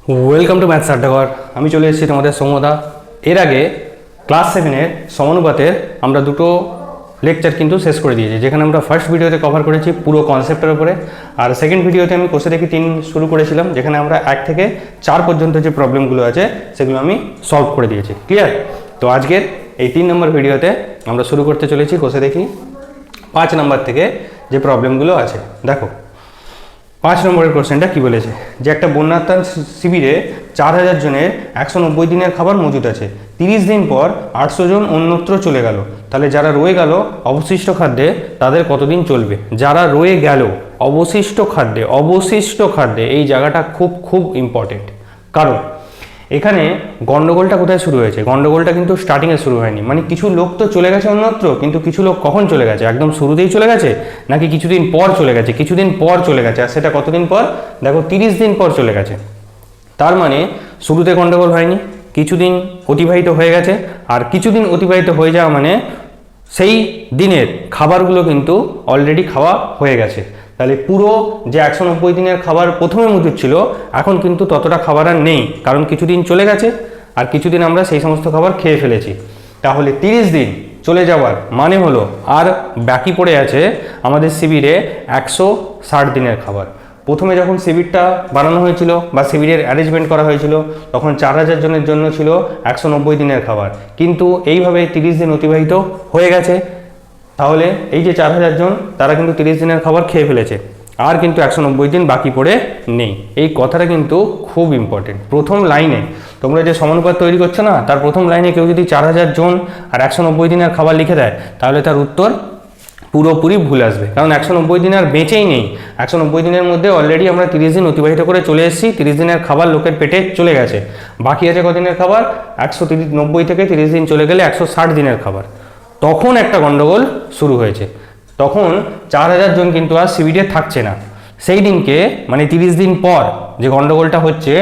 Welcome to maths আড্ডাঘর। আমি চলে এসেছি তোমাদের সৌম্যদা। এর আগে ক্লাস 7-এর সমানুপাতের আমরা দুটো লেকচার কিন্তু শেষ করে দিয়েছি, যেখানে আমরা ফার্স্ট ভিডিওতে কভার করেছি পুরো কনসেপ্টের উপরে, আর সেকেন্ড ভিডিওতে আমি কোষে দেখি 3 শুরু করেছিলাম, যেখানে আমরা 1 থেকে 4 পর্যন্ত যে প্রবলেমগুলো আছে সেগুলো আমি সলভ করে দিয়েছি। ক্লিয়ার? তো আজকের এই 3 নম্বর ভিডিওতে আমরা শুরু করতে চলেছি কোষে দেখি 5 নম্বর থেকে যে প্রবলেমগুলো আছে। দেখো 5 নম্বরের কোশ্চেনটা কি বলেছে, যে একটা বন্যাত্রাণ শিবিরে 4000 জনের 190 দিনের খাবার মজুদ আছে। 30 দিন পর 800 জন অন্যত্র চলে গেল, তাহলে যারা রয়ে গেল অবশিষ্ট খাদ্যে তাদের কতদিন চলবে? যারা রয়ে গেল অবশিষ্ট খাদ্যে এই জায়গাটা খুব ইম্পর্টেন্ট, কারণ এখানে গন্ডগোলটা কোথায় শুরু হয়েছে? গন্ডগোলটা কিন্তু স্টার্টিংয়ে শুরু হয়নি, মানে কিছু লোক তো চলে গেছে অন্যত্র, কিন্তু কিছু লোক কখন চলে গেছে? একদম শুরুতেই চলে গেছে নাকি কিছুদিন পর চলে গেছে? কিছুদিন পর চলে গেছে। আর সেটা কতদিন পর? দেখো 30 দিন পর চলে গেছে। তার মানে শুরুতে গন্ডগোল হয়নি, কিছুদিন অতিবাহিত হয়ে গেছে, আর কিছুদিন অতিবাহিত হয়ে যাওয়া মানে সেই দিনের খাবারগুলো কিন্তু অলরেডি খাওয়া হয়ে গেছে। তাহলে পুরো যে 190 দিনের খাবার প্রথমে মজুদ ছিল, এখন কিন্তু ততটা খাবার আর নেই, কারণ কিছুদিন চলে গেছে আর কিছুদিন আমরা সেই সমস্ত খাবার খেয়ে ফেলেছি। তাহলে 30 দিন চলে যাওয়ার মানে হলো আর বাকি পড়ে আছে আমাদের শিবিরে 160 দিনের খাবার। প্রথমে যখন শিবিরটা বানানো হয়েছিল বা শিবিরের অ্যারেঞ্জমেন্ট করা হয়েছিল, তখন 4000 জনের জন্য ছিল 190 দিনের খাবার, কিন্তু এইভাবে 30 দিন অতিবাহিত হয়ে গেছে। তাহলে এই যে 4000 জন, তারা কিন্তু 30 দিনের খাবার খেয়ে ফেলেছে, আর কিন্তু 190 দিন বাকি পড়ে নেই। এই কথাটা কিন্তু খুব ইম্পর্টেন্ট। প্রথম লাইনে তোমরা যে সমানুপাত তৈরি করছো না, তার প্রথম লাইনে কেউ যদি 4000 জন আর 190 দিনের খাবার লিখে দেয়, তাহলে তার উত্তর পুরোপুরি ভুল আসবে, কারণ 190 দিন আর বেঁচেই নেই। 190 দিনের মধ্যে অলরেডি আমরা 30 দিন অতিবাহিত করে চলে এসেছি, 30 দিনের খাবার লোকের পেটে চলে গেছে। বাকি আছে কদিনের খাবার? 190 থেকে 30 দিন চলে গেলে 160 দিনের খাবার। তখন একটা গন্ডগোল শুরু হয়েছে, তখন 4000 জন কিন্তু আর শিবিরে থাকছে না। সেই দিনকে মানে 30 দিন পর যে গন্ডগোলটা হচ্ছে,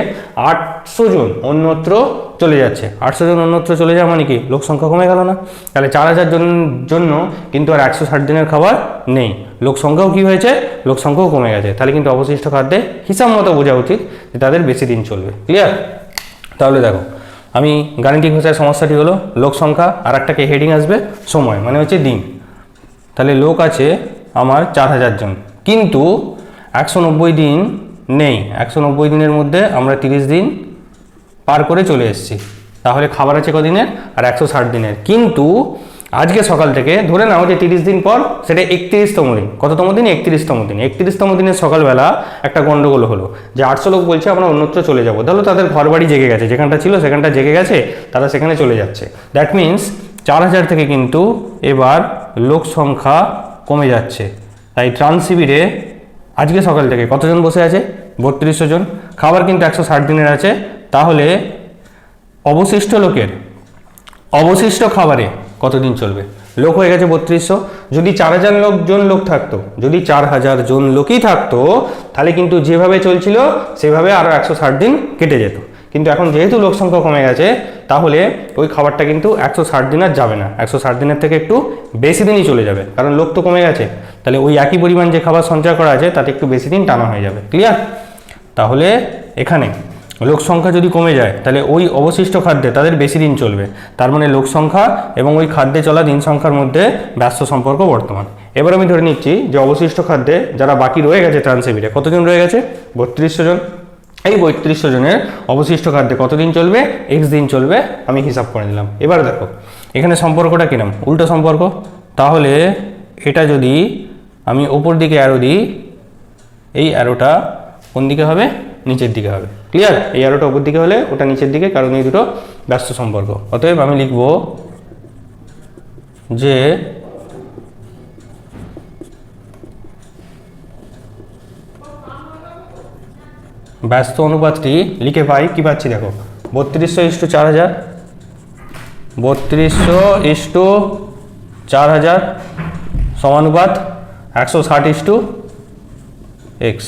800 জন অন্যত্র চলে যাচ্ছে। 800 জন অন্যত্র চলে যাওয়া মানে কি? লোক সংখ্যা কমে গেল না? তাহলে 4000 জন্য কিন্তু আর 160 দিনের খাবার নেই। লোক সংখ্যাও কি হয়েছে? লোক সংখ্যাও কমে গেছে। তাহলে কিন্তু অবশিষ্ট খাদ্যে হিসাব মতো বোঝা উচিত যে তাদের বেশি দিন চলবে। ক্লিয়ার? তাহলে দেখো, আমি গাণিতিক ভাষায় সমস্যাটি হলো লোক সংখ্যা, আর একটাকে হেডিং আসবে সময়, মানে হচ্ছে দিন। তাহলে লোক আছে আমার 4000 জন, কিন্তু 190 দিন নেই। 190 দিনের মধ্যে আমরা 30 দিন পার করে চলে এসেছি, তাহলে খাবার আছে কদিনের? আর 160 দিনের। কিন্তু আজকে সকাল থেকে ধরে নাও যে 30 দিন পর সেটা 31তম দিন। কততম দিন? 31তম দিন। 31তম দিনের সকালবেলা একটা গন্ডগোল হলো, যে 800 লোক বলছে আমরা অন্যত্র চলে যাবো। তাহলে তাদের ঘর বাড়ি জেগে গেছে, যেখানটা ছিল সেখানটা জেগে গেছে, তারা সেখানে চলে যাচ্ছে। দ্যাট মিনস 4000 থেকে কিন্তু এবার লোক সংখ্যা কমে যাচ্ছে। তাই ত্রাণ শিবিরে আজকে সকাল থেকে কতজন বসে আছে? 3200 জন। খাবার কিন্তু 160 দিনের আছে, তাহলে অবশিষ্ট লোকের অবশিষ্ট খাবারে কতদিন চলবে? লোক হয়ে গেছে 3200। যদি 4000 জন লোক থাকতো, যদি 4000 জন লোকই থাকতো, তাহলে কিন্তু যেভাবে চলছিল সেভাবে আরও 160 দিন কেটে যেত। কিন্তু এখন যেহেতু লোক সংখ্যা কমে গেছে, তাহলে ওই খাবারটা কিন্তু 160 দিন আর যাবে না, 160 দিনের থেকে একটু বেশি দিনই চলে যাবে, কারণ লোক তো কমে গেছে। তাহলে ওই একই পরিমাণ যে খাবার সঞ্চয় করা আছে তাতে একটু বেশি দিন টানা হয়ে যাবে। ক্লিয়ার? তাহলে এখানে লোক সংখ্যা যদি কমে যায়, তাহলে ওই অবশিষ্ট খাদ্যে তাদের বেশি দিন চলবে। তার মানে লোক সংখ্যা এবং ওই খাদ্যে চলা দিন সংখ্যার মধ্যে ব্যস্ত সম্পর্ক বর্তমান। এবার আমি ধরে নিচ্ছি যে অবশিষ্ট খাদ্যে যারা বাকি রয়ে গেছে ত্রাণ শিবিরে, কতজন রয়ে গেছে? 3200 জন। এই 3200 জনের অবশিষ্ট খাদ্যে কতদিন চলবে? x দিন চলবে। আমি হিসাব করে নিলাম। এবার দেখো এখানে সম্পর্কটা কিরম, উল্টো সম্পর্ক। তাহলে এটা যদি আমি ওপর দিকে অ্যারো দিই, এই অ্যারোটা কোন দিকে হবে? নিচের দিকে হবে। ক্লিয়ার? এই অ্যারোটা উপর দিকে হলে ওটা নিচের দিকে, কারণ এই দুটো ব্যস্ত সম্পর্ক। অতএব আমি লিখব যে ব্যস্ত অনুপাতটি লিখে পাই, কি পাচ্ছি দেখো, 3200:4000, 3200:4000 সমানুপাত 160:x।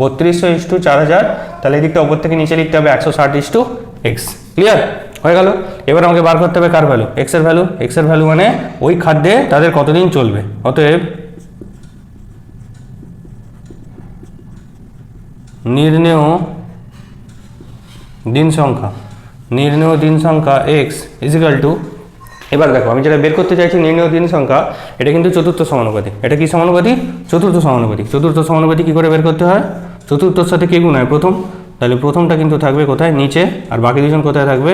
3200:4000, তাহলে এই দিকটা ওপর থেকে নিচে লিখতে হবে 160:x। ক্লিয়ার? হয়ে গেল। এবার আমাকে বার করতে হবে কার ভ্যালু? x এর ভ্যালু। x এর ভ্যালু মানে ওই খাদ্যে তাদের কতদিন চলবে। অতএব নির্ণেয় দিন সংখ্যা, নির্ণেয় দিন সংখ্যা x ইজিক্যাল টু, এবার দেখো আমি যেটা বের করতে চাইছি নির্ণেয় দিন সংখ্যা, এটা কিন্তু চতুর্থ সমানুপাতিক। এটা কি সমানুপাতিক? চতুর্থ সমানুপাতিক। চতুর্থ সমানুপাতিক কী করে বের করতে হয়? চতুর্থর সাথে কে গুণ হয়? প্রথম। তাহলে প্রথমটা কিন্তু থাকবে কোথায়? নিচে। আর বাকি দুজন কোথায় থাকবে?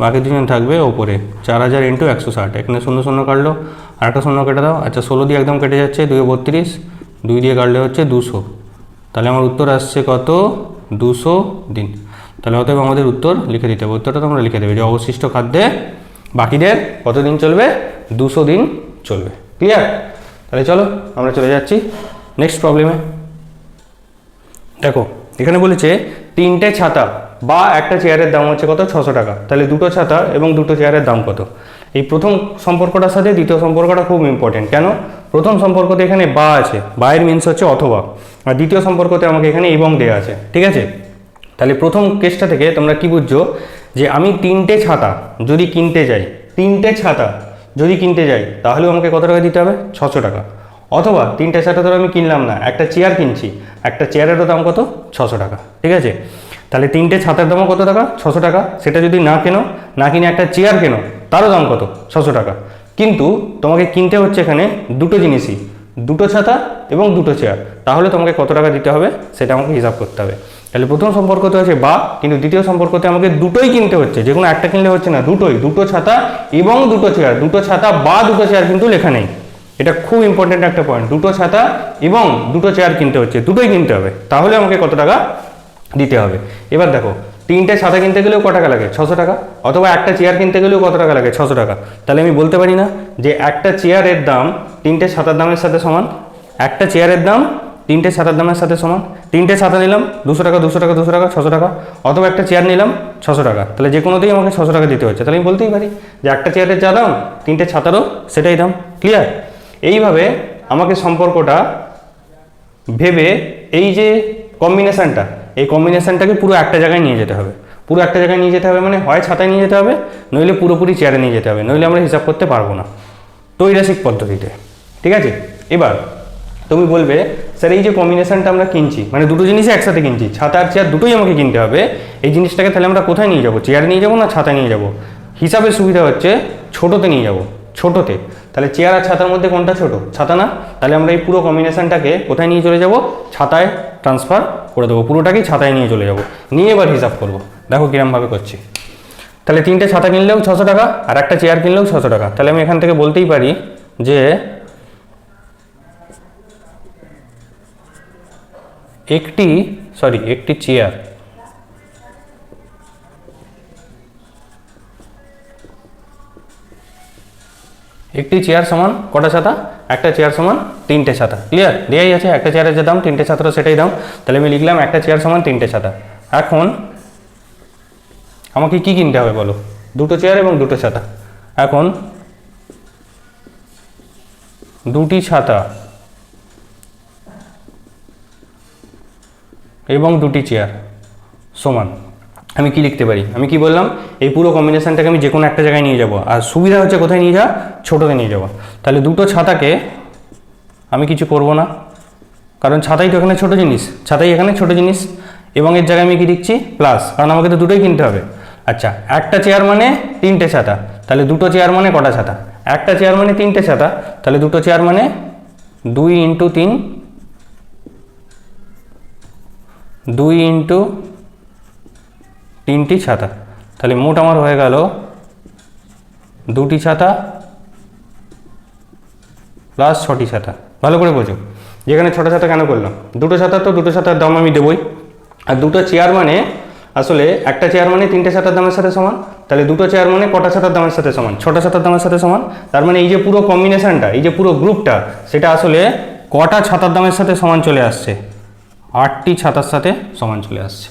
বাকি দুজন থাকবে ওপরে। 4000 × 160, এখানে 0 0 কাটলো, আর একটা 0 কেটে দাও। আচ্ছা 16 দিয়ে একদম কেটে যাচ্ছে, 2 32, 2 দিয়ে কাটলে হচ্ছে 200। তাহলে আমার উত্তর আসছে কত? 200 দিন। তাহলে অতএব আমাদের উত্তর লিখে দিতে হবে। উত্তরটা তোমরা লিখে দেবে যে অবশিষ্ট খাদ্যে বাকিদের কত দিন চলবে? 200 দিন চলবে। ক্লিয়ার? তাহলে চলো আমরা চলে যাচ্ছি নেক্সট প্রবলেমে। দেখো এখানে বলেছে 3টে ছাতা বা একটা চেয়ারের দাম হচ্ছে কত? 600 টাকা। তাহলে দুটো ছাতা এবং দুটো চেয়ারের দাম কত? এই প্রথম সম্পর্কটার সাথে দ্বিতীয় সম্পর্কটা খুব ইম্পর্টেন্ট। কেন? প্রথম সম্পর্কতে এখানে বা আছে, বা এর মিনস হচ্ছে অথবা, আর দ্বিতীয় সম্পর্কতে আমাকে এখানে এবং দেয়া আছে। ঠিক আছে? তাহলে প্রথম কেসটা থেকে তোমরা কি বুঝছো? যে আমি 3টে ছাতা যদি কিনতে যাই, 3টে ছাতা যদি কিনতে যাই তাহলেও আমাকে কত টাকা দিতে হবে? 600 টাকা। অথবা 3টে ছাতা ধরো আমি কিনলাম না, একটা চেয়ার কিনছি, একটা চেয়ারেরও দাম কত? 600 টাকা। ঠিক আছে? তাহলে 3টে ছাতার দামও কত টাকা? 600 টাকা। সেটা যদি না কেনো, না কিনে একটা চেয়ার কেনো, তারও দাম কত? 600 টাকা। কিন্তু তোমাকে কিনতে হচ্ছে এখানে দুটো জিনিসই, দুটো ছাতা এবং দুটো চেয়ার। তাহলে তোমাকে কত টাকা দিতে হবে সেটা আমাকে হিসাব করতে হবে। তাহলে প্রথম সম্পর্কতে হচ্ছে বা, কিন্তু দ্বিতীয় সম্পর্কতে আমাকে দুটোই কিনতে হচ্ছে, যে কোনো একটা কিনলে হচ্ছে না, দুটোই, দুটো ছাতা এবং দুটো চেয়ার। দুটো ছাতা বা দুটো চেয়ার কিন্তু লেখা নেই, এটা খুব ইম্পর্টেন্ট একটা পয়েন্ট। দুটো ছাতা এবং দুটো চেয়ার কিনতে হচ্ছে, দুটোই কিনতে হবে, তাহলে আমাকে কত টাকা দিতে হবে। এবার দেখো 3টে ছাতা কিনতে গেলেও কত টাকা লাগে? 600 টাকা। অথবা একটা চেয়ার কিনতে গেলেও কত টাকা লাগে? 600 টাকা। তাহলে আমি বলতে পারি না যে একটা চেয়ারের দাম 3টে ছাতার দামের সাথে সমান? একটা চেয়ারের দাম 3টে ছাতার দামের সাথে সমান। 3টে ছাতা নিলাম 200 টাকা, 200 টাকা, 200 টাকা, 600 টাকা। অথবা একটা চেয়ার নিলাম 600 টাকা। তাহলে যে কোনোতেই আমাকে 600 টাকা দিতে হচ্ছে। তাহলে আমি বলতেই পারি যে একটা চেয়ারের যা দাম 3টে ছাতারও সেটাই দাম। ক্লিয়ার? এইভাবে আমাকে সম্পর্কটা ভেবে এই যে কম্বিনেশানটা, এই কম্বিনেশানটাকে পুরো একটা জায়গায় নিয়ে যেতে হবে। পুরো একটা জায়গায় নিয়ে যেতে হবে মানে হয় ছাতায় নিয়ে যেতে হবে, নইলে পুরোপুরি চেয়ারে নিয়ে যেতে হবে, নইলে আমরা হিসাব করতে পারবো না ত্রৈরাশিক পদ্ধতিতে। ঠিক আছে? এবার তুমি বলবে স্যার এই যে কম্বিনেশানটা আমরা কিনছি, মানে দুটো জিনিসই একসাথে কিনছি, ছাতা আর চেয়ার দুটোই আমাকে কিনতে হবে, এই জিনিসটাকে তাহলে আমরা কোথায় নিয়ে যাবো? চেয়ারে নিয়ে যাবো না ছাতায় নিয়ে যাবো? হিসাবের সুবিধা হচ্ছে ছোটোতে নিয়ে যাবো, ছোটোতে। তাহলে চেয়ার আর ছাতার মধ্যে কোনটা ছোট? ছাতা না? তাহলে আমরা এই পুরো কম্বিনেশানটাকে কোথায় নিয়ে চলে যাব? ছাতায় ট্রান্সফার করে দেবো, পুরোটাকেই ছাতায় নিয়ে চলে যাব, নিয়ে এবার হিসাব করবো। দেখো কিরমভাবে করছি। তাহলে 3টে ছাতা কিনলেও 600 টাকা, আর একটা চেয়ার কিনলেও 600 টাকা। তাহলে আমি এখান থেকে বলতেই পারি যে একটি চেয়ার সমান কটা ছাতা? একটা চেয়ার সমান 3টে ছাতা। ক্লিয়ার? দেয়াই আছে একটা চেয়ারের যে দাম 3টে ছাতারও সেটাই দাম। তাহলে আমি লিখলাম একটা চেয়ার সমান 3টে ছাতা। এখন আমাকে কি কিনতে হবে বলো? দুটো চেয়ার এবং দুটো ছাতা। এখন দুটি ছাতা এবং দুটি চেয়ার সমান, আমি কি লিখতে পারি? আমি কি বললাম? এই পুরো কম্বিনেশানটাকে আমি যে কোনো একটা জায়গায় নিয়ে যাব, আর সুবিধা হচ্ছে কোথায় নিয়ে যাওয়া? ছোটোতে নিয়ে যাবো। তাহলে দুটো ছাতাকে আমি কিছু করব না, কারণ ছাতাই তো এখানে ছোটো জিনিস, ছাতাই এখানে ছোটো জিনিস, এবং এর জায়গায় আমি কি লিখছি? প্লাস, কারণ আমাকে তো দুটোই কিনতে হবে। আচ্ছা একটা চেয়ার মানে 3টে ছাতা, তাহলে দুটো চেয়ার মানে কটা ছাতা? একটা চেয়ার মানে 3টে ছাতা, তাহলে দুটো চেয়ার মানে 2 × 3, 2 × 3টি ছাতা। তাহলে মোট আমার হয়ে গেল দুটি ছাতা প্লাস 6টি ছাতা। ভালো করে বোঝো যেখানে 6টা ছাতা কেন করলাম? দুটো ছাতা তো দুটো ছাতার দাম আমি দেবই, আর দুটো চেয়ার মানে আসলে একটা চেয়ার মানে 3টে ছাতার দামের সাথে সমান। তাহলে দুটো চেয়ার মানে কটা ছাতার দামের সাথে সমান? 6টা ছাতার দামের সাথে সমান। তার মানে এই যে পুরো কম্বিনেশানটা, এই যে পুরো গ্রুপটা, সেটা আসলে কটা ছাতার দামের সাথে সমান চলে আসছে? 8টি ছাতার সাথে সমান চলে আসছে।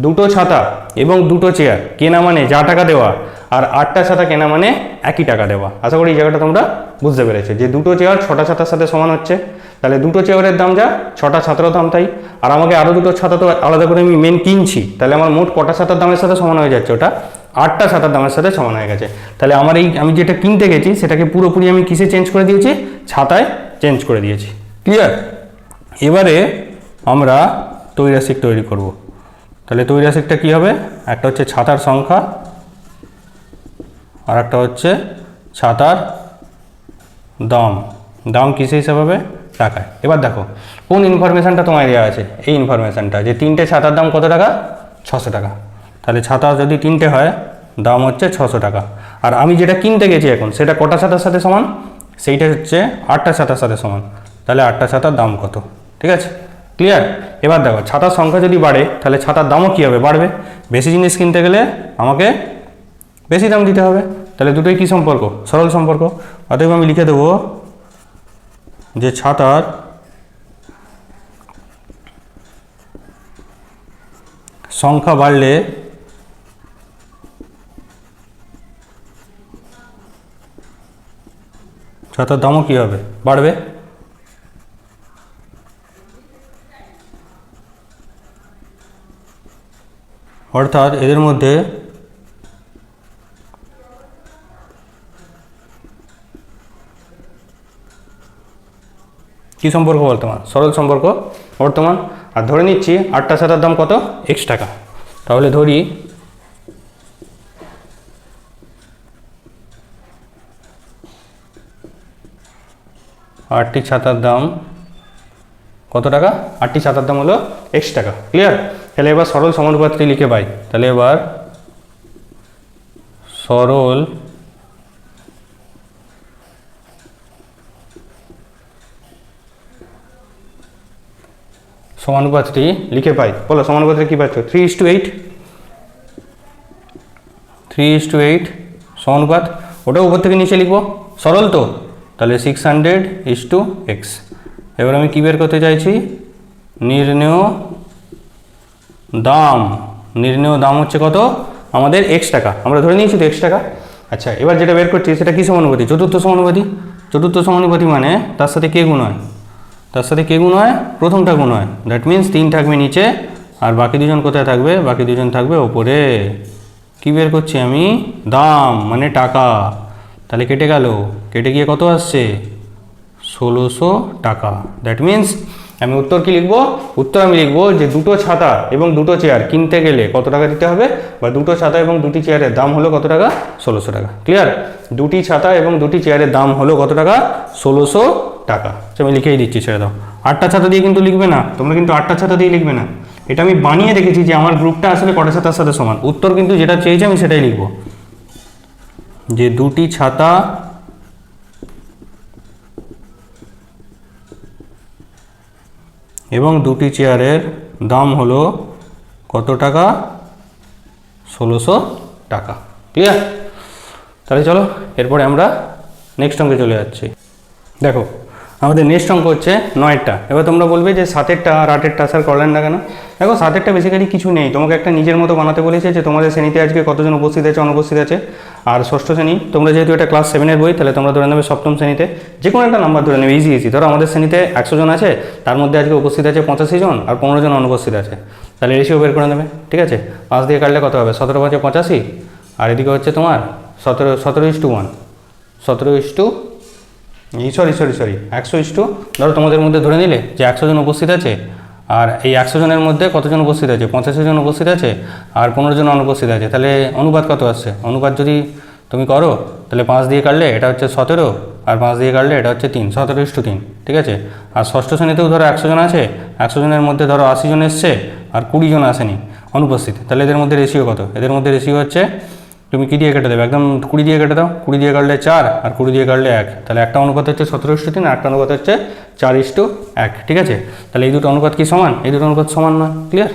দুটো ছাতা এবং দুটো চেয়ার কেনা মানে যা টাকা দেওয়া, আর 8টা ছাতা কেনা মানে একই টাকা দেওয়া। আশা করি এই জায়গাটা তোমরা বুঝতে পেরেছো যে দুটো চেয়ার 6টা ছাতার সাথে সমান হচ্ছে। তাহলে দুটো চেয়ারের দাম যা, 6টা ছাতারও দাম তাই। আর আমাকে আরও দুটো ছাতা তো আলাদা করে আমি মেন কিনছি, তাহলে আমার মোট কটা ছাতার দামের সাথে সমান হয়ে যাচ্ছে? ওটা 8টা ছাতার দামের সাথে সমান হয়ে গেছে। তাহলে আমার এই আমি যেটা কিনতে গেছি সেটাকে পুরোপুরি আমি কিসে চেঞ্জ করে দিয়েছি? ছাতায় চেঞ্জ করে দিয়েছি। ক্লিয়ার? এবারে আমরা ত্রৈরাশিক তৈরি করব। তাহলে তৈরাসিকটা কী হবে, একটা হচ্ছে ছাতার সংখ্যা আর একটা হচ্ছে ছাতার দাম। দাম কিসে হিসাবে হবে, টাকায়। এবার দেখো কোন ইনফরমেশানটা তোমায় দেওয়া আছে, এই ইনফরমেশানটা যে 3টে ছাতার দাম কত টাকা, 600 টাকা। তাহলে ছাতা যদি 3টে হয় দাম হচ্ছে 600 টাকা। আর আমি যেটা কিনতে গেছি এখন সেটা কটা ছাতার সাথে সমান, সেইটা হচ্ছে 8টা ছাতার সাথে সমান। তাহলে 8টা ছাতার দাম কত, ঠিক আছে, ক্লিয়ার। এবার দেখো ছাতার সংখ্যা যদি বাড়ে তাহলে ছাতার দামও কী হবে, বাড়বে। বেশি জিনিস কিনতে গেলে আমাকে বেশি দাম দিতে হবে। তাহলে দুটোই কী সম্পর্ক, সরল সম্পর্ক। অতএব আমি লিখে দেবো যে ছাতার সংখ্যা বাড়লে ছাতার দামও কী হবে, বাড়বে। অর্থাৎ এদের মধ্যে কী সম্পর্ক বর্তমান, সরল সম্পর্ক বর্তমান। আর ধরে নিচ্ছি 8টা ছাতার দাম কত, x টাকা। তাহলে ধরি 8টি ছাতার দাম কত টাকা, 8টি ছাতার দাম হলো x টাকা, ক্লিয়ার। তাহলে এবার সরল সমানুপাতটি লিখে পাই। তাহলে এবার সরল সমানুপাতটি লিখে পাই। বলো সমানুপাতটি কী পাচ্ছ, 3:8। 3:8 সমানুপাত, ওটা উপর থেকে নিচে লিখবো, সরল তো। তাহলে 600:x। এবার আমি কী বের করতে চাইছি, নির্ণেয় দাম। নির্ণেয় দাম হচ্ছে কত, আমাদের x টাকা, আমরা ধরে নিয়েছি তো x টাকা। আচ্ছা, এবার যেটা বের করছি সেটা কী সমানুপাতি, চতুর্থ সমানুপাতি। চতুর্থ সমানুপাতি মানে তার সাথে কে গুণ হয়, তার সাথে কে গুণ হয়, প্রথমটা গুণ হয়। দ্যাট মিন্স 3 থাকবে নিচে আর বাকি দুজন কোথায় থাকবে, বাকি দুজন থাকবে ওপরে। কী বের করছি আমি, দাম মানে টাকা। তাহলে কেটে গেল, কেটে গিয়ে কত আসছে, 1600 টাকা। দ্যাট মিন্স আমি উত্তর কি লিখবো, উত্তর আমি লিখবো যে দুটো ছাতা এবং দুটো চেয়ার কিনতে গেলে কত টাকা দিতে হবে, বা দুটো ছাতা এবং দুটি চেয়ারের দাম হলো কত টাকা, 1600 টাকা, ক্লিয়ার। দুটি ছাতা এবং দুটি চেয়ারের দাম হলো কত টাকা, 1600 টাকা। আমি লিখেই দিচ্ছি, ছেড়ে দাও। 8টা ছাতা দিয়ে কিন্তু লিখবে না, তোমরা কিন্তু 8টা ছাতা দিয়ে লিখবে না। এটা আমি বানিয়ে রেখেছি যে আমার গ্রুপটা আসলে কটা ছাতার সাথে সমান। উত্তর কিন্তু যেটা চেয়েছি আমি সেটাই লিখবো, যে দুটি ছাতা এবং দুটি চেয়ারের দাম হলো কত টাকা, 1600 টাকা, ক্লিয়ার। তাহলে চলো এরপরে আমরা নেক্সট অঙ্কে চলে যাচ্ছি। দেখো আমাদের নেক্সট অঙ্ক হচ্ছে 9টা। এবার তোমরা বলবে যে 7এরটা আর 8এরটা স্যার করলেন না কেন। দেখো 7এরটা বেসিক্যালি কিছু নেই, তোমাকে একটা নিজের মতো বানাতে বলেছে যে তোমাদের শ্রেণীতে আজকে কতজন উপস্থিত আছে, অনুপস্থিত আছে। আর ষষ্ঠ শ্রেণী, তোমরা যেহেতু এটা ক্লাস 7-এর বই, তাহলে তোমরা ধরে নেবে সপ্তম শ্রেণীতে যে কোনো একটা নাম্বার ধরে নেবে, ইজি। ধরো আমাদের শ্রেণীতে 100 জন আছে, তার মধ্যে আজকে উপস্থিত আছে 85 জন আর 15 জন অনুপস্থিত আছে। তাহলে রেশিও বের করে নেবে, ঠিক আছে। 5 দিয়ে কাটলে কত হবে, 17 5 85, আর এদিকে হচ্ছে তোমার 17:1, 17 সরি 100 ধরো তোমাদের মধ্যে ধরে নিলে যে 100 জন উপস্থিত আছে, আর এই 100 জনের মধ্যে কতজন উপস্থিত আছে, 85 জন উপস্থিত আছে আর 15 জন অনুপস্থিত আছে। তাহলে অনুপাত কত আসছে, অনুপাত যদি তুমি করো তাহলে 5 দিয়ে কাটলে এটা হচ্ছে 17 আর 5 দিয়ে কাটলে এটা হচ্ছে 3, 17:3, ঠিক আছে। আর ষষ্ঠ শ্রেণীতেও ধরো 100 জন আছে, 100 জনের মধ্যে ধরো 80 জন এসছে আর 20 জন আসেনি অনুপস্থিত। তাহলে এদের মধ্যে রেশিও কত, এদের মধ্যে রেশিও হচ্ছে, তুমি কী দিয়ে কেটে দেবে, একদম 20 দিয়ে কেটে দাও। 20 দিয়ে কাটলে 4 আর 20 দিয়ে কাটলে 1। তাহলে একটা অনুপাত হচ্ছে 17:3 আর একটা অনুপাত হচ্ছে 4:1, ঠিক আছে। তাহলে এই দুটো অনুপাত কি সমান, এই দুটো অনুপাত সমান নয়, ক্লিয়ার।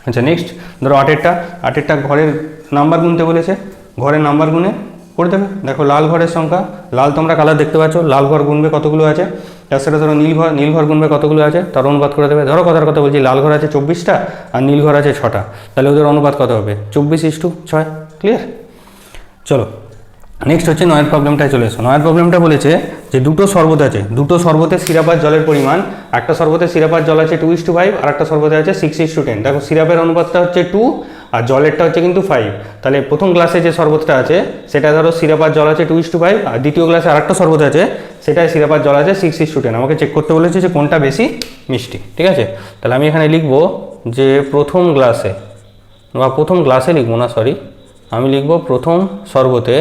আচ্ছা নেক্সট ধরো 8এরটা ঘরের নাম্বার গুনতে বলেছে, ঘরের নাম্বার গুনে করে দেবে। দেখো লাল ঘরের সংখ্যা, লাল তোমরা কালার দেখতে পাচ্ছ, লাল ঘর গুনবে কতগুলো আছে, তার সাথে ধরো নীল ঘর গুনবে কতগুলো আছে, তার অনুপাত করে দেবে। ধরো কথার কথা বলছি, লাল ঘর আছে 24টা আর নীল ঘর আছে 6টা, তাহলে ওদের অনুপাত কত হবে, 24:6, ক্লিয়ার। চলো নেক্সট হচ্ছে 9এর প্রবলেমটায় চলে এসো। 9এর প্রবলেমটা বলেছে যে দুটো শরবত আছে, দুটো শরবতে সিরাপার জলের পরিমাণ, একটা শরবতে সিরাপার জল আছে 2:5 আর একটা শরবতে আছে 6:10। দেখো সিরাপের অনুপাতটা হচ্ছে 2 আর জলেরটা হচ্ছে কিন্তু 5। তাহলে প্রথম গ্লাসে যে শরবতটা আছে সেটা ধরো সিরাপার জল আছে 2:5 আর দ্বিতীয় গ্লাসে আরেকটা শরবত আছে সেটায় সিরাপার জল আছে 6:10। আমাকে চেক করতে বলেছে যে কোনটা বেশি মিষ্টি, ঠিক আছে। তাহলে আমি এখানে লিখবো যে প্রথম গ্লাসে বা প্রথম গ্লাসে লিখবো না, সরি, আমি লিখব প্রথম শরবতে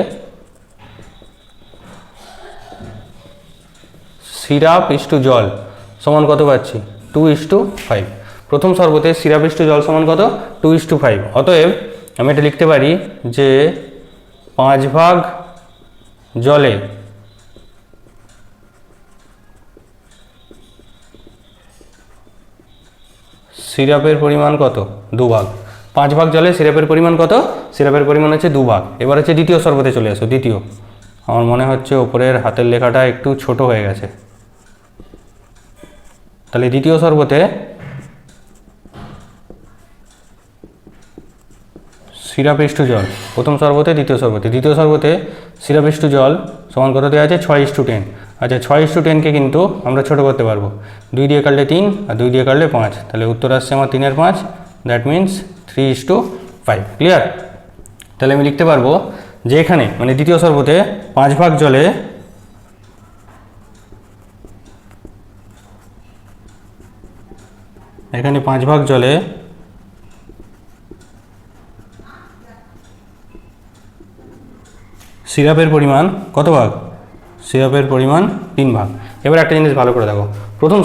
সিরাপ ইস্টু জল সমান কত পাচ্ছি? 2:5। প্রথম শরবতে সিরাপ ইস্টু জল সমান কত? 2:5। অতএব আমি এটা লিখতে পারি যে 5 ভাগ জলে সিরাপের পরিমাণ কত? 2 ভাগ। 5 ভাগ জলে সিরাপের পরিমাণ কত? সিরাপের পরিমাণ হচ্ছে 2 ভাগ। এবার হচ্ছে দ্বিতীয় শরবতে চলে আসো। দ্বিতীয়, আমার মনে হচ্ছে ওপরের হাতের লেখাটা একটু ছোট হয়ে গেছে, তাহলে দ্বিতীয় শরবতে সিরাপ ইস্টু জল, প্রথম শরবতে দ্বিতীয় শরবতে, দ্বিতীয় শরবতে সিরাপ ইস্টু জল সমান কত দেওয়া আছে? 6:10। আচ্ছা, 6:10কে কিন্তু আমরা ছোটো করতে পারবো, 2 দিয়ে কাটলে 3 আর 2 দিয়ে কাটলে 5, তাহলে উত্তর আসছে আমার 3/5, দ্যাট মিন্স 3:5। ক্লিয়ার? তাহলে আমি লিখতে পারবো যে এখানে মানে দ্বিতীয় শরবতে 5 ভাগ জলে এখানে 5 ভাগ জলে সিরাপের পরিমাণ কত ভাগ? সিরাপের পরিমাণ 3 ভাগ। এবার একটা জিনিস ভালো করে দেখো, প্রথম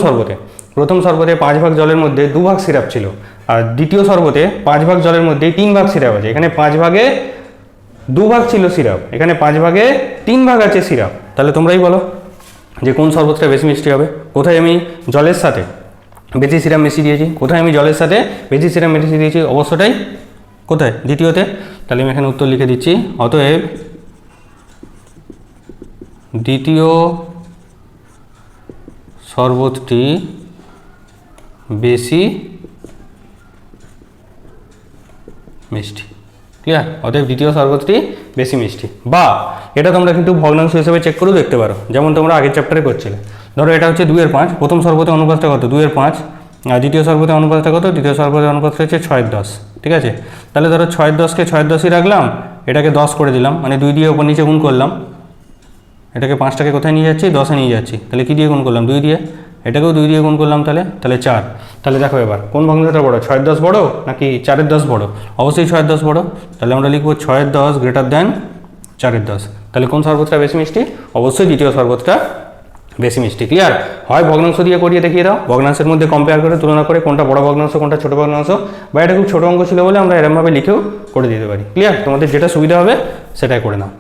শরবতে 5 ভাগ জলের মধ্যে 2 ভাগ সিরাপ ছিল, আর দ্বিতীয় শরবতে 5 ভাগ জলের মধ্যে 3 ভাগ সিরাপ আছে। এখানে 5 ভাগে 2 ভাগ ছিল সিরাপ, এখানে 5 ভাগে 3 ভাগ আছে সিরাপ। তাহলে তোমরাই বলো যে কোন শরবতটা বেশি মিষ্টি হবে? কোথায় আমি জলের সাথে বেশি সিরাপ মিশিয়ে দিয়েছি? কোথায় আমি জলের সাথে বেশি সিরাপ মিশিয়ে দিয়েছি? অবশ্যটাই কোথায়? দ্বিতীয়তে। তাহলে আমি এখানে উত্তর লিখে দিচ্ছি। অতএব দ্বিতীয় শরবতটি বেশি মিষ্টি। ক্লিয়ার? অতএব দ্বিতীয় শরবতটি বেশি মিষ্টি। বা এটা তোমরা কিন্তু ভগ্নাংশ হিসেবে চেক করেও দেখতে পারো, যেমন তোমরা আগের চ্যাপ্টারে করছিলে। ধরো এটা হচ্ছে 2/5, প্রথম শরবতের অনুপাতটা কত? 2/5। আর দ্বিতীয় শরবতের অনুপাতটা কত? দ্বিতীয় শরবতের অনুপাতটা হচ্ছে 6/10। ঠিক আছে? তাহলে ধরো 6/10কে 6/10ই রাখলাম, এটাকে 10 করে দিলাম, মানে 2 দিয়ে উপর নিচে গুণ করলাম। এটাকে 5টাকে কোথায় নিয়ে যাচ্ছি? 10-এ নিয়ে যাচ্ছি। তাহলে কী দিয়ে গুণ করলাম? 2 দিয়ে। এটাকেও 2 দিয়ে গুণ করলাম, তাহলে 4। তাহলে দেখো এবার কোন ভগ্নাংশটা বড়, 6/10 বড় নাকি 4/10 বড়? অবশ্যই 6/10 বড়। তাহলে আমরা লিখবো 6/10 গ্রেটার দ্যান 4/10। তাহলে কোন শরবতটা বেশি মিষ্টি? অবশ্যই দ্বিতীয় শরবতটা বেশি মিষ্টি। ক্লিয়ার? হয় ভগ্নাংশ দিয়ে করিয়ে দেখিয়ে দাও, ভগ্নাংশের মধ্যে কম্পেয়ার করে তুলনা করে কোনটা বড় ভগ্নাংশ কোনটা ছোট ভগ্নাংশ, বা এটা খুব ছোট অঙ্ক ছিল বলে আমরা এরমভাবে লিখেও করে দিতে পারি। ক্লিয়ার? তোমাদের যেটা সুবিধা হবে সেটাই করে নাও।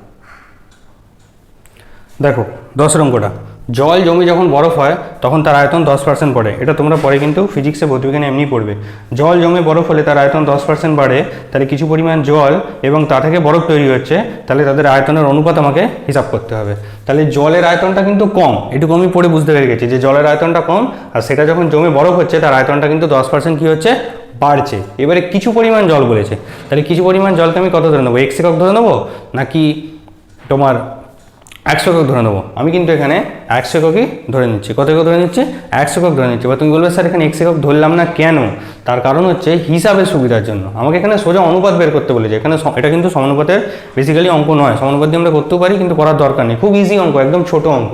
দেখো 10 অঙ্কটা, জল জমে যখন বরফ হয় তখন তার আয়তন 10% বাড়ে। এটা তোমরা পরে কিন্তু ফিজিক্সে ভৌতবিজ্ঞানে এমনি পড়বে। জল জমে বরফ হলে তার আয়তন 10% বাড়ে, তাহলে কিছু পরিমাণ জল এবং তা থেকে বরফ তৈরি হচ্ছে, তাহলে তাদের আয়তনের অনুপাত আমাকে হিসাব করতে হবে। তাহলে জলের আয়তনটা কিন্তু কম, এটুকু আমি পড়ে বুঝতে পেরে গেছি যে জলের আয়তনটা কম, আর সেটা যখন জমে বরফ হচ্ছে তার আয়তনটা কিন্তু 10% কী হচ্ছে? বাড়ছে। এবারে কিছু পরিমাণ জল বলেছে, তাহলে কিছু পরিমাণ জলকে আমি কত ধরে নেবো? x একক ধরে নেবো নাকি তোমার 100 একক ধরে নেবো? আমি কিন্তু এখানে 100 এককই ধরে নিচ্ছি। কত একক ধরে নিচ্ছি? 100 একক ধরে নিচ্ছি। বা তুমি বলবে স্যার এখানে x একক ধরলাম না কেন? তার কারণ হচ্ছে হিসাবের সুবিধার জন্য। আমাকে এখানে সোজা অনুপাত বের করতে বলেছে। এখানে এটা কিন্তু সমানুপাতের বেসিক্যালি অঙ্ক নয়, সমানুপাত দিয়ে আমরা করতেও পারি কিন্তু করার দরকার নেই, খুব ইজি অঙ্ক, একদম ছোট অঙ্ক।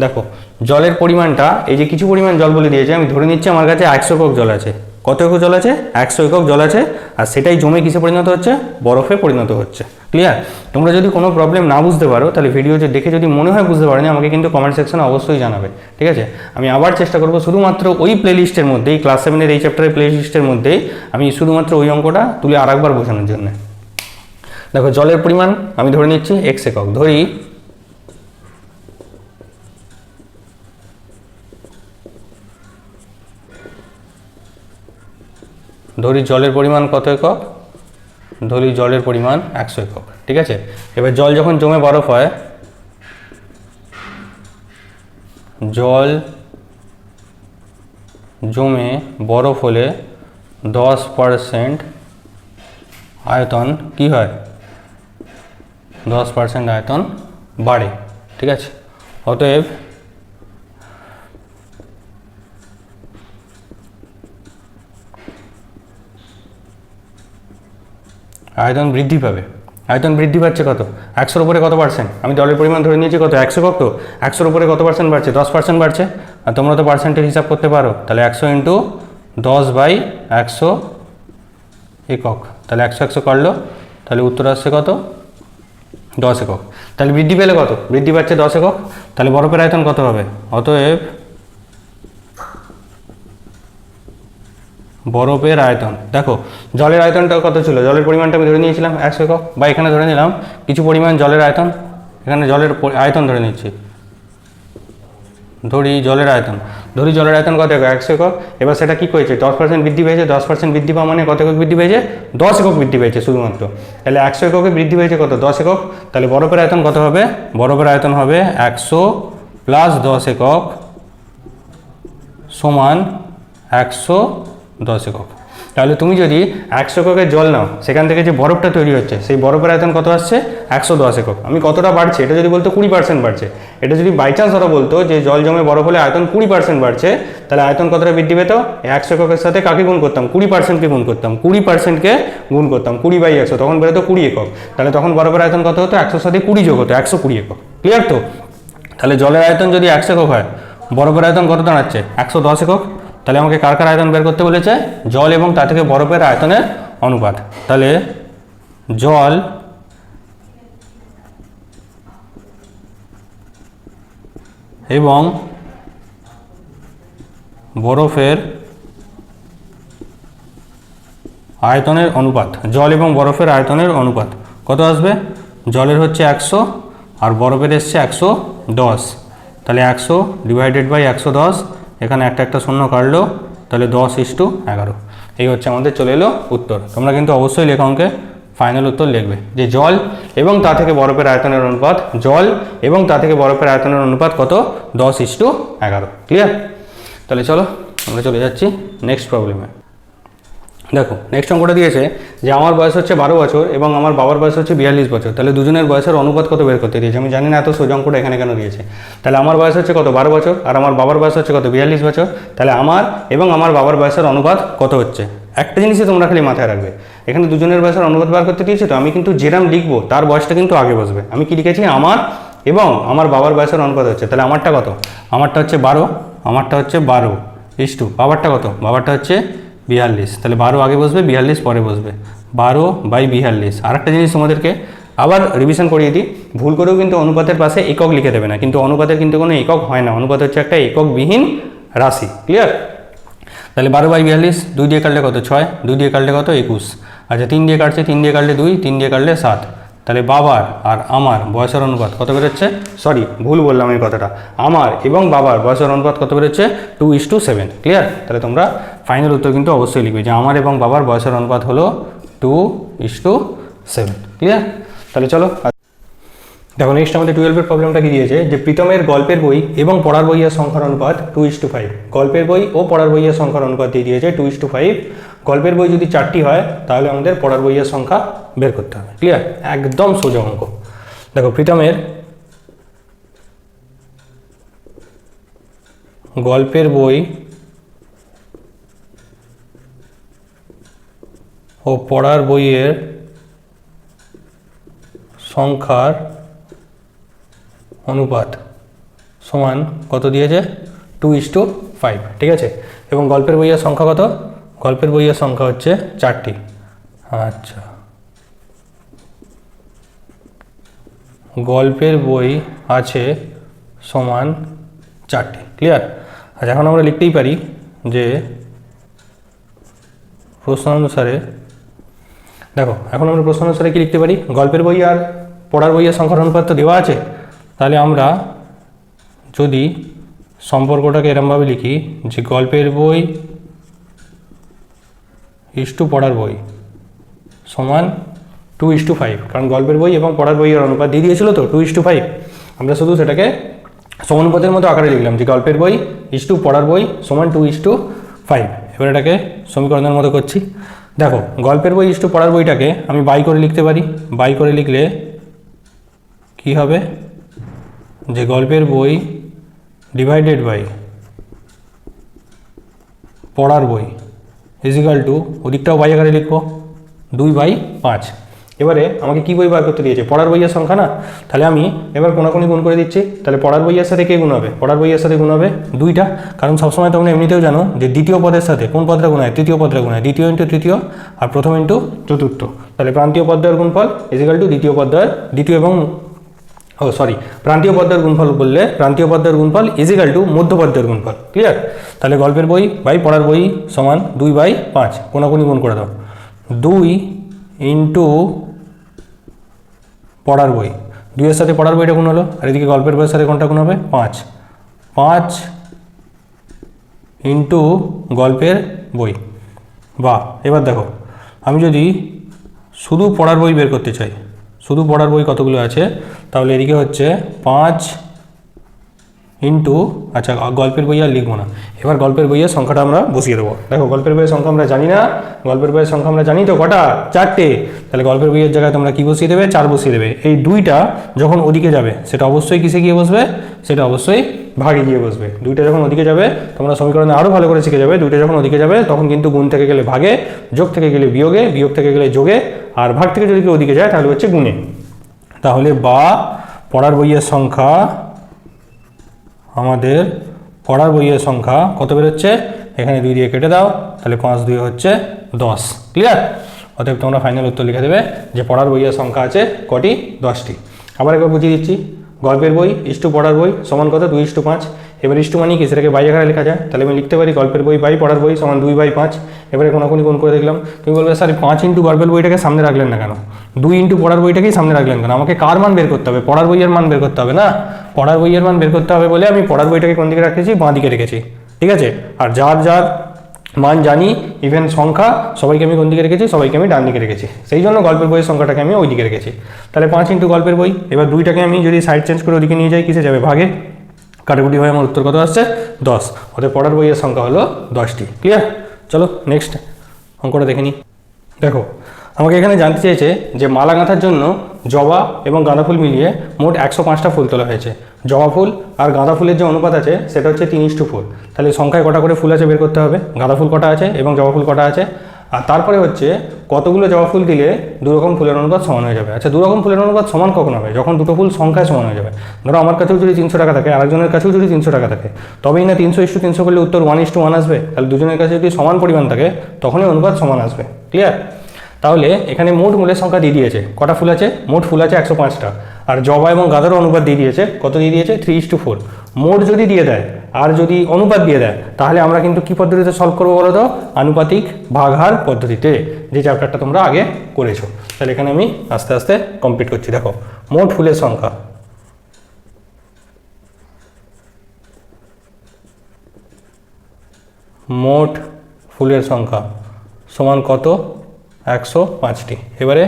দেখো জলের পরিমাণটা, এই যে কিছু পরিমাণ জল বলে দিয়েছে, আমি ধরে নিচ্ছি আমার কাছে 100 একক জল আছে। কত একক জল আছে? 100 একক জল আছে, আর সেটাই জমে কিসে পরিণত হচ্ছে? বরফে পরিণত হচ্ছে। ক্লিয়ার? তোমরা যদি কোনো প্রবলেম না বুঝতে পারো তাহলে ভিডিও দেখে যদি মনে হয় বুঝতে পারোনি, আমাকে কিন্তু কমেন্ট সেকশনে অবশ্যই জানাবে। ঠিক আছে? আমি আবার চেষ্টা করবো শুধুমাত্র ওই প্লেলিস্টের মধ্যেই, ক্লাস 7-এর এই চ্যাপ্টারের প্লেলিস্টের মধ্যেই আমি শুধুমাত্র ওই অঙ্কটা তুলে আরেকবার বোঝানোর জন্য। দেখো জলের পরিমাণ আমি ধরে নিচ্ছি x একক, ধরি জলের পরিমাণ কত একক? ধরি জলের পরিমাণ 100 একক। ঠিক আছে? এবার জল যখন জমে বরফ হয়, জল জমে বরফ হলে 10% আয়তন কি হয়? 10% আয়তন বাড়ে। ঠিক আছে? অতএব আয়তন বৃদ্ধি পাবে। আয়তন বৃদ্ধি পাচ্ছে কত? 100-র উপরে কত পার্সেন্ট? আমি জলের পরিমাণ ধরে নিয়েছি কত? 100 একক। তো 100-র উপরে কত পার্সেন্ট বাড়ছে? 10% বাড়ছে। আর তোমরা তো পার্সেন্টের হিসাব করতে পারো, তাহলে 100 × 10/100 100 একক। তাহলে 100 কাটলো, তাহলে উত্তর আসছে কত? 10 একক। তাহলে বৃদ্ধি পেলে কত? বৃদ্ধি পাচ্ছে 10 একক। তাহলে বরফের আয়তন কত হবে? অতএব বরফের আয়তন, দেখো জলের আয়তনটা কত ছিল, জলের পরিমাণটা আমি ধরে নিয়েছিলাম 100 একক, বা এখানে ধরে নিলাম কিছু পরিমাণ জলের আয়তন, এখানে জলের আয়তন ধরে নিচ্ছি, ধরি জলের আয়তন কত একক? 100 একক। এবার সেটা কী করেছে? 10% বৃদ্ধি পেয়েছে। 10% বৃদ্ধি পাওয়া মানে কত একক বৃদ্ধি পেয়েছে? 10 একক বৃদ্ধি পেয়েছে শুধুমাত্র। তাহলে 100 এককে বৃদ্ধি পেয়েছে কত? 10 একক। তাহলে বরফের আয়তন কত হবে? বরফের আয়তন হবে 100 + 10 একক সমান 110 একক। তাহলে তুমি যদি 100 এককের জল নাও, সেখান থেকে যে বরফটা তৈরি হচ্ছে সেই বরফের আয়তন কত আসছে? 110 একক। আমি কতটা বাড়ছে এটা যদি বলতো 20% বাড়ছে, এটা যদি বাই চান্স ওরা বলতো যে জল জমে বরফ হলে আয়তন 20% বাড়ছে, তাহলে আয়তন কতটা বৃদ্ধি পেত? 100 এককের সাথে কাকে গুণ করতাম? 20%কে গুণ করতাম। 20%কে গুণ করতাম 20/100, তখন বেরোতো 20 একক। তাহলে তখন বরফের আয়তন কত হতো? 100 সাথে 20 যোগ হতো, 120 একক। ক্লিয়ার তো? তাহলে জলের আয়তন যদি 100 একক হয়, বরফের আয়তন কত দাঁড়াচ্ছে? 110 একক। তাহলে আমাকে কার কার আয়তন বের করতে বলেছে? জল এবং তা থেকে বরফের আয়তনের অনুপাত। তাহলে জল এবং বরফের আয়তনের অনুপাত, জল এবং বরফের আয়তনের অনুপাত কত আসবে? জলের হচ্ছে 100 আর বরফের এসছে 110। তাহলে 100 / 110, এখানে একটা শূন্য কাটলো, তাহলে 10:11। এই হচ্ছে আমাদের চলে এলো উত্তর। তোমরা কিন্তু অবশ্যই লেখা অঙ্কে ফাইনাল উত্তর লিখবে যে জল এবং তা থেকে বরফের আয়তনের অনুপাত, জল এবং তা থেকে বরফের আয়তনের অনুপাত কত? 10:11। ক্লিয়ার? তাহলে চলো আমরা চলে যাচ্ছি নেক্সট প্রবলেমে। দেখো নেক্সট অঙ্কটা দিয়েছে যে আমার বয়স হচ্ছে 12 বছর এবং আমার বাবার বয়স হচ্ছে 42 বছর। তাহলে দুজনের বয়সের অনুপাত কত বের করতে দিয়েছে। আমি জানি না এত সোজা অঙ্কটা এখানে কেন দিয়েছে। তাহলে আমার বয়স হচ্ছে কত? 12 বছর, আর আমার বাবার বয়স হচ্ছে কত? 42 বছর। তাহলে আমার এবং আমার বাবার বয়সের অনুপাত কত হচ্ছে? একটা জিনিসই তোমরা খালি মাথায় রাখবে, এখানে দুজনের বয়সের অনুপাত বার করতে দিয়েছে, তো আমি কিন্তু যেরাম লিখবো তার বয়সটা কিন্তু আগে বসবে। আমি কি লিখেছি? আমার এবং আমার বাবার বয়সের অনুপাত হচ্ছে। তাহলে আমারটা কত? আমারটা হচ্ছে 12, আমারটা হচ্ছে 12:, বাবারটা কত? বাবারটা হচ্ছে 42। তাহলে 12 আগে বসবে, 42 পরে বসবে, 12/42। আর একটা জিনিস তোমাদেরকে আবার রিভিশন করিয়ে দিই, ভুল করেও কিন্তু অনুপাতের পাশে একক লিখে দেবে না, কিন্তু অনুপাতের কিন্তু কোনো একক হয় না, অনুপাত হচ্ছে একটা এককবিহীন রাশি। ক্লিয়ার? তাহলে 12/42, 2 দিয়ে কাটলে কত? 6, 2 দিয়ে কাটলে কত? 21। আচ্ছা 3 দিয়ে কাটছে, 3 দিয়ে কাটলে 2, 3 দিয়ে কাটলে 7। তাহলে বাবার আর আমার বয়সের অনুপাত কত বেরোচ্ছে? সরি, ভুল বললাম এই কথাটা, আমার এবং বাবার বয়সের অনুপাত কত বেরোচ্ছে? 2:7। ক্লিয়ার? তাহলে তোমরা ফাইনাল উত্তর কিন্তু অবশ্যই লিখবে যে আমার এবং বাবার বয়সের অনুপাত হলো 2:7। ক্লিয়ার? তাহলে চলো দেখো নেক্সট আমাদের 12-এর প্রবলেমটা কি দিয়েছে যে প্রীতমের গল্পের বই এবং পড়ার বইয়ের সংখ্যার অনুপাত 2:5। গল্পের বই ও পড়ার বইয়ের সংখ্যার অনুপাত দিয়ে দিয়েছে 2:5। গল্পের বই যদি 4টি হয় তাহলে আমাদের পড়ার বইয়ের সংখ্যা বের করতে হবে। ক্লিয়ার? একদম সোজা অঙ্ক। দেখো প্রীতমের গল্পের বই ও পড়ার বইয়ের সংখ্যার অনুপাত সমান কত দিয়েছে? 2:5। ঠিক আছে? এবং গল্পের বইয়ের সংখ্যা কত? গল্পের বইয়ের সংখ্যা হচ্ছে 4টি। আচ্ছা, গল্পের বই আছে সমান 4টি। ক্লিয়ার? আচ্ছা এখন আমরা লিখতেই পারি যে প্রশ্ন অনুসারে, দেখো এখন আমরা প্রশ্ন অনুসারে কি লিখতে পারি? গল্পের বই আর পড়ার বইয়ের সংখ্যার অনুপাত তো দেওয়া আছে, তাহলে আমরা যদি সম্পর্কটাকে এরমভাবে লিখি যে গল্পের বই ইস্টু পড়ার বই সমান 2:5, কারণ গল্পের বই এবং পড়ার বইয়ের অনুপাত দিয়ে দিয়েছিল তো 2:5। আমরা শুধু সেটাকে সমানুপাতের মতো আকারে লিখলাম যে গল্পের বই ইস্টু পড়ার বই সমান 2:5। এবার এটাকে সমীকরণের মতো করছি। দেখো গল্পের বই ইস্টু পড়ার বইটাকে আমি বাই করে লিখতে পারি। বাই করে লিখলে কি হবে? যে গল্পের বই ডিভাইডেড বাই পড়ার বই ইজিক্যাল টু, ওদিকটাও বাই আকারে লিখবো, 2/5। এবারে আমাকে কি বই বার করতে দিয়েছে, পড়ার বইয়ের সংখ্যা না, তাহলে আমি এবার কোনাকুনি গুণ করে দিচ্ছি। তাহলে পড়ার বইয়ের সাথে কে গুণ হবে, পড়ার বইয়ের সাথে গুণ হবে 2টা, কারণ সবসময় তোমরা এমনিতেও জানো যে দ্বিতীয় পদের সাথে কোন পদটা গুণ হয়, তৃতীয় পদটা গুণ হয়, দ্বিতীয় ইন্টু তৃতীয় আর প্রথম ইন্টু চতুর্থ। তাহলে প্রান্তীয় পদদ্বয়ের গুণফল ইজিক্যাল টু দ্বিতীয় পদদ্বয়ের দ্বিতীয় এবং প্রান্তীয় পদদ্বয়ের গুণফল বললে প্রান্তীয় পদদ্বয়ের গুণফল ইজিক্যাল টু মধ্য পদদ্বয়ের গুণফল। ক্লিয়ার? তাহলে গল্পের বই বাই পড়ার বই সমান 2/5, কোনাকুনি গুণ করে দাও, 2 ইন্টু পড়ার বই, 2-এর সাথে পড়ার বইটা গুণ হলো, আর এদিকে গল্পের বইয়ের সাথে কোনটা গুণ হবে, 5 ইন্টু গল্পের বই। বা এবার দেখো আমি যদি শুধু পড়ার বই বের করতে চাই, শুধু পড়ার বই কতগুলো আছে, তাহলে এদিকে হচ্ছে 5 ইন্টু, আচ্ছা গল্পের বই আর লিখবো না, এবার গল্পের বইয়ের সংখ্যাটা আমরা বসিয়ে দেবো। দেখো গল্পের বইয়ের সংখ্যা আমরা জানি না, গল্পের বইয়ের সংখ্যা আমরা জানি তো কটা, 4টে, তাহলে গল্পের বইয়ের জায়গায় তোমরা কি বসিয়ে দেবে, 4 বসিয়ে দেবে। এই 2টা যখন ওদিকে যাবে সেটা অবশ্যই কিসে গিয়ে বসবে, সেটা অবশ্যই ভাগে গিয়ে বসবে। 2টা যখন ওদিকে যাবে তোমরা সমীকরণে আরও ভালো করে শিখে যাবে, 2টা যখন ওদিকে যাবে তখন কিন্তু গুণ থেকে গেলে ভাগে, যোগ থেকে গেলে বিয়োগে, বিয়োগ থেকে গেলে যোগে, আর ভাগ থেকে যদি কেউ ওদিকে যায় তাহলে হচ্ছে গুণে। তাহলে বা পড়ার বইয়ের সংখ্যা, আমাদের পড়ার বইয়ের সংখ্যা কত বেরোচ্ছে, এখানে 2 দিয়ে কেটে দাও, তাহলে 5 2 হচ্ছে 10। ক্লিয়ার? অতএব তোমরা ফাইনাল উত্তর লিখে দেবে যে পড়ার বইয়ের সংখ্যা আছে কটি, 10টি। আবার একবার বুঝিয়ে দিচ্ছি, গল্পের বই ইস্টু পড়ার বই সমান কত, 2:5। এবার ইস্টু মানে কি, সেটাকে বাই আকারে লেখা যায়, তাহলে আমি লিখতে পারি গল্পের বই বাই পড়ার বই সমান 2/5। এবারে কোনাকুনি গুণ করে দেখলাম, তুমি বলবে স্যার 5 ইন্টু গল্পের বইটাকে সামনে রাখলেন না কেন, 2 ইন্টু পড়ার বইটাকেই সামনে রাখলেন কেন, আমাকে কার মান বের করতে হবে, পড়ার বইয়ের মান বের করতে হবে না, পড়ার বইয়ের মান বের করতে হবে বলে আমি পড়ার বইটাকে কোন দিকে রাখেছি, বাঁ দিকে রেখেছি। ঠিক আছে? আর যার যার মান জানি, ইভেন সংখ্যা, সবাইকে আমি কোন দিকে রেখেছি, সবাইকে আমি ডান দিকে রেখেছি, সেই জন্য গল্পের বইয়ের সংখ্যাটাকে আমি ওই দিকে রেখেছি। তাহলে 5 ইন্টু গল্পের বই, এবার 2টাকে আমি যদি সাইড চেঞ্জ করে ওদিকে নিয়ে যাই, কিসে যাবে, ভাগে, কাটাকুটি হয়ে আমার উত্তর কত আসছে, 10। ওদের পড়ার বইয়ের সংখ্যা হলো 10টি। ক্লিয়ার? চলো নেক্সট অঙ্কটা দেখে নিই। দেখো আমাকে এখানে জানতে চেয়েছে যে মালা গাঁথার জন্য জবা এবং গাঁদা ফুল মিলিয়ে মোট 105টা ফুল তোলা হয়েছে। জবা ফুল আর গাঁদা ফুলের যে অনুপাত আছে সেটা হচ্ছে 3:4। তাহলে সংখ্যায় কটা করে ফুল আছে বের করতে হবে, গাঁদা ফুল কটা আছে এবং জবা ফুল কটা আছে, আর তারপরে হচ্ছে কতগুলো জবা ফুল দিলে 2 রকম ফুলের অনুপাত সমান হয়ে যাবে। আচ্ছা 2 রকম ফুলের অনুপাত সমান কখন হবে, যখন দুটো ফুল সংখ্যায় সমান হয়ে যাবে। ধরো আমার কাছেও যদি 300 টাকা থাকে, আরেকজনের কাছেও যদি 300 টাকা থাকে, তবেই না 300:300 করলে উত্তর 1:1 আসবে। তাহলে দুজনের কাছে যদি সমান পরিমাণ থাকে তখনই অনুপাত সমান আসবে। ক্লিয়ার? তাহলে এখানে মোট মূলের সংখ্যা দিয়ে দিয়েছে, কটা ফুল আছে, মোট ফুল আছে 105টা, আর জবা এবং গাঁদারও অনুপাত দিয়ে দিয়েছে, কত দিয়ে দিয়েছে, 3:4। মোট যদি দিয়ে দেয় আর যদি অনুপাত দিয়ে দেয় তাহলে আমরা কিন্তু কি পদ্ধতিতে সলভ করবো বলো তো, আনুপাতিক ভাগহার পদ্ধতিতে, যে চ্যাপ্টারটা তোমরা আগে করেছো। তাহলে এখানে আমি আস্তে আস্তে কমপ্লিট করছি। দেখো মোট ফুলের সংখ্যা, মোট ফুলের সংখ্যা সমান কত, 105টি। এবারে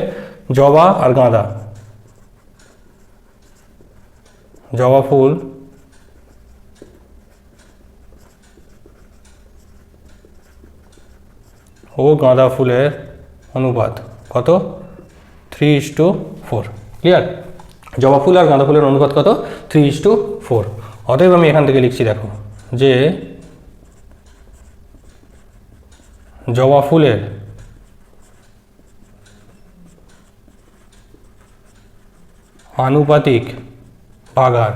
জবা আর গাঁদা, জবা ফুল ও গাঁদা ফুলের অনুপাত কত, 3:4। ক্লিয়ার? জবা ফুল আর গাঁদা ফুলের অনুপাত কত, 3:4। অতএব আমি এখান থেকে লিখছি, দেখো যে জবা ফুলের আনুপাতিক ভাগার,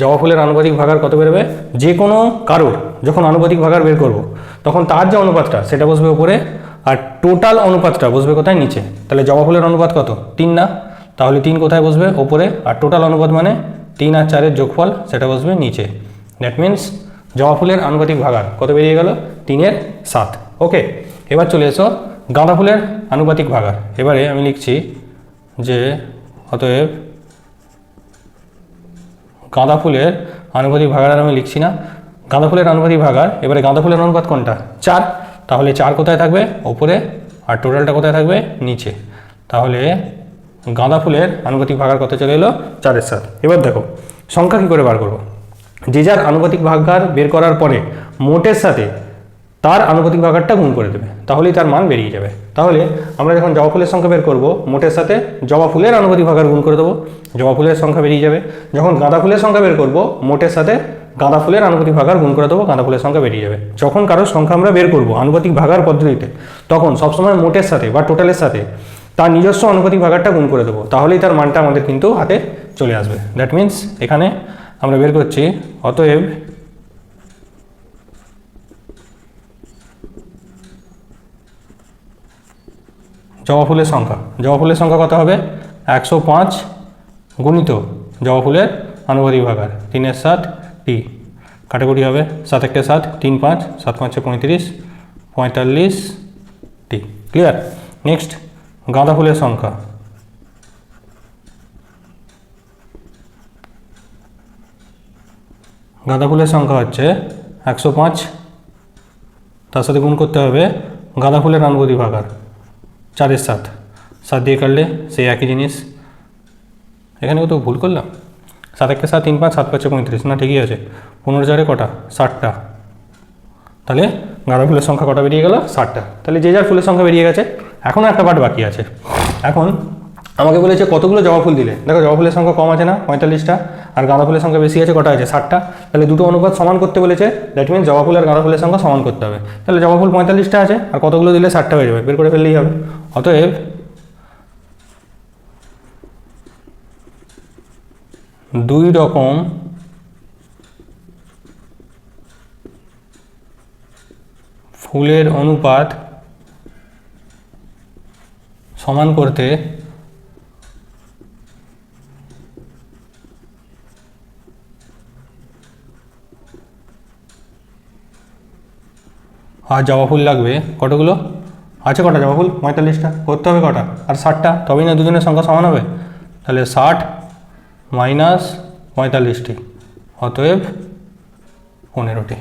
জবা ফুলের আনুপাতিক ভাগার কত বেরোবে, যে কোনো কারোর যখন আনুপাতিক ভাগার বের করব তখন তার যে অনুপাতটা সেটা বসবে উপরে, আর টোটাল অনুপাতটা বসবে কোথায়, নিচে। তাহলে জবা ফুলের অনুপাত কত, 3 না, তাহলে 3 কোথায় বসবে, ওপরে, আর টোটাল অনুপাত মানে 3 আর 4-এর যোগফল, সেটা বসবে নিচে। দ্যাট মিনস জবা ফুলের আনুপাতিক ভাগার কত বেরিয়ে গেল, 3/7। ওকে, এবার চলে এসো গাঁদা ফুলের আনুপাতিক ভাগার। এবারে আমি লিখছি যে অতএব গাঁদা ফুলের আনুপাতিক ভাগার, আর আমি লিখছি না, গাঁদা ফুলের আনুপাতিক ভাগার। এবারে গাঁদা ফুলের অনুপাত কোনটা, 4, তাহলে 4 কোথায় থাকবে, ওপরে, আর টোটালটা কোথায় থাকবে, নিচে। তাহলে গাঁদা ফুলের আনুপাতিক ভাগার কত চলে এলো, 4/7। এবার দেখো সংখ্যা কী করে বার করবো, যে যার আনুপাতিক ভাগার বের করার পরে মোটের সাথে তার আনুপাতিক ভাগারটা গুণ করে দেবে, তাহলেই তার মান বেরিয়ে যাবে। তাহলে আমরা যখন জবা ফুলের সংখ্যা বের করব, মোটের সাথে জবা ফুলের আনুপাতিক ভাগার গুণ করে দেবো, জবা ফুলের সংখ্যা বেরিয়ে যাবে। যখন গাঁদা ফুলের সংখ্যা বের করব, মোটের সাথে গাঁদা ফুলের আনুপাতিক ভাগার গুণ করে দেবো, গাঁদা ফুলের সংখ্যা বেরিয়ে যাবে। যখন কারোর সংখ্যা আমরা বের করব আনুপাতিক ভাগার পদ্ধতিতে, তখন সবসময় মোটের সাথে বা টোটালের সাথে তার নিজস্ব অনুপাতিক ভাগারটা গুণ করে দেবো, তাহলেই তার মানটা আমাদের কিন্তু হাতে চলে আসবে। দ্যাট মিনস এখানে আমরা বের করছি অতএব জবা ফুলের সংখ্যা কত হবে? 105 গুণিত জবা ফুলের আনুপাতিক ভাগার 3 7 টি, কাটাকুটি হবে 7 1 7, 3 5, 7 5 35, 45 টি। ক্লিয়ার? নেক্সট গাঁদা ফুলের সংখ্যা, হচ্ছে 105, তার সাথে গুণ করতে হবে গাঁদা ফুলের আনুপাতিক ভাগার 4 7, 7 দিয়ে কাটলে সেই একই জিনিস। এখানেও তো ভুল করলাম, 7 1 7, 3 5, 7 5 35, না ঠিকই আছে। 15 4 কটা? 60টা। তাহলে গাঁদা ফুলের সংখ্যা কটা বেরিয়ে গেল? 60টা। তাহলে যে যার ফুলের সংখ্যা বেরিয়ে গেছে। এখনও একটা পার্ট বাকি আছে। এখন আমাকে বলেছে কতগুলো জবা ফুল দিলে। দেখো জবা ফুলের সংখ্যা কম আছে না, 45টা, আর গাঁদা ফুলের সংখ্যা বেশি আছে, কটা আছে? 60টা। তাহলে দুটো অনুপাত সমান করতে বলেছে, দ্যাট মিনস জবা ফুল আর গাঁদা ফুলের সংখ্যা সমান করতে হবে। তাহলে জবা ফুল 45টা আছে, আর কতগুলো দিলে 60টা হয়ে যাবে, বের করে ফেললেই হবে। অতএব দুই রকম ফুলের অনুপাত সমান করতে আর জবা ফুল লাগবে কতগুলো? আছে কটা জবা ফুল? 45টা। করতে হবে কটা? আর 60টা, তবেই না দুজনের সংখ্যা সমান হবে। তাহলে 60 মাইনাস 45টি, অতএব 15টি।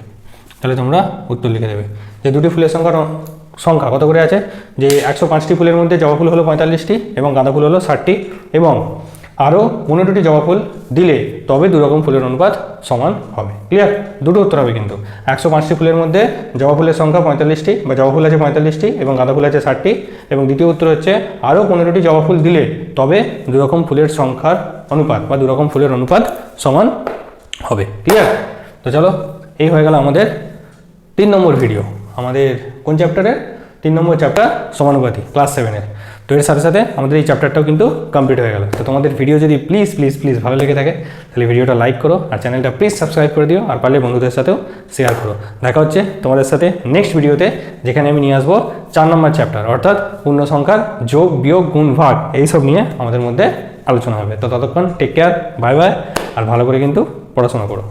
তাহলে তোমরা উত্তর লিখে দেবে যে দুটি ফুলের সংখ্যা কত করে আছে, যে 105টি ফুলের মধ্যে জবা ফুল হলো 45টি এবং গাঁদা ফুল হলো 60টি, এবং আরও 15টি জবা ফুল দিলে তবে দুরকম ফুলের অনুপাত সমান হবে। ক্লিয়ার? দুটো উত্তর হবে কিন্তু। 105টি ফুলের মধ্যে জবা ফুলের সংখ্যা 45টি, বা জবা ফুল আছে 45টি এবং গাঁদা ফুল আছে 60টি, এবং দ্বিতীয় উত্তর হচ্ছে আরও 15টি জবা ফুল দিলে তবে দুরকম ফুলের সংখ্যার অনুপাত বা দুরকম ফুলের অনুপাত সমান হবে। ক্লিয়ার? তো চলো, এই হয়ে গেল আমাদের 3 নম্বর ভিডিও। আমাদের কোন চ্যাপ্টারের? 3 নম্বর চ্যাপ্টার সমানুপাতি, ক্লাস 7-এর। তো এর সাথে সাথে আমাদের এই চ্যাপ্টারটাও কিন্তু কমপ্লিট হয়ে গেল। তো তোমাদের ভিডিও যদি প্লিজ ভালো লেগে থাকে তাহলে ভিডিওটা লাইক করো, আর চ্যানেলটা প্লিজ সাবস্ক্রাইব করে দিও, আর পারলে বন্ধুদের সাথেও শেয়ার করো। দেখা হচ্ছে তোমাদের সাথে নেক্সট ভিডিওতে, যেখানে আমি নিয়ে আসবো 4 নম্বর চ্যাপ্টার, অর্থাৎ পূর্ণ সংখ্যার যোগ বিয়োগ গুণ ভাগ, এইসব নিয়ে আমাদের মধ্যে আলোচনা হবে। তো ততক্ষণ টেক কেয়ার, বাই বাই, আর ভালো করে কিন্তু পড়াশোনা করো।